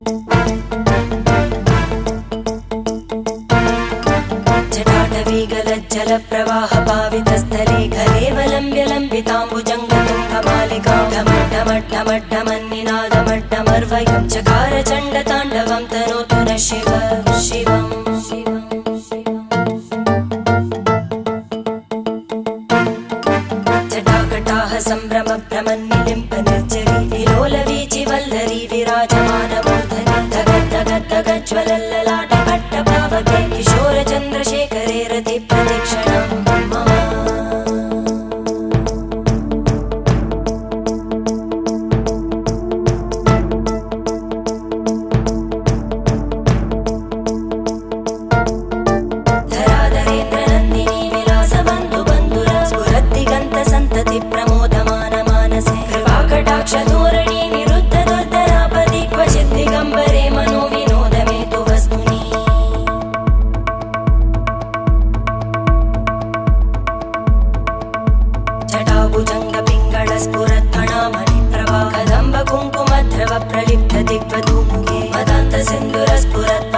जटाटवीगलज्जलप्रवाहपावितस्थले घलेवलम्ब्य लम्बिताम्बुजङ्गतुङ्गमालिकां ढमड्ढमड्ढमड्ढमन्निनादमड्ढमर्वयं चकार चण्डताण्डवं तनोतु नः शिव शिवम् जटाकटाः सम्भ्रमभ्रमन्निलिम्प निर्जरी विलोलवीचि वल्लरी विराजमानमूर्धनि धगद्धगद्धगज्ज्वलल्ललाटकट्टपावके किशोरचन्द्रशेखरे रतिप्रतिक्षणं मम धराधरेन्द्रनन्दिनी विलासबन्धुबन्धुर स्फुरद्दिगन्तसन्तति प्रमोदमानमानसे कृपाकटाक्षधोरणी निरुद्धदुर्धरापदि क्वचिद्दिगम्बरे मनोविनोदमेतु वस्तुनि जटाभुजङ्गपिङ्गळस्फुरत्फणामणिप्रभा कदम्बकुङ्कुमद्रव प्रलिप्तदिग्वधूमुखे मदान्तसिन्धुरस्फुरत्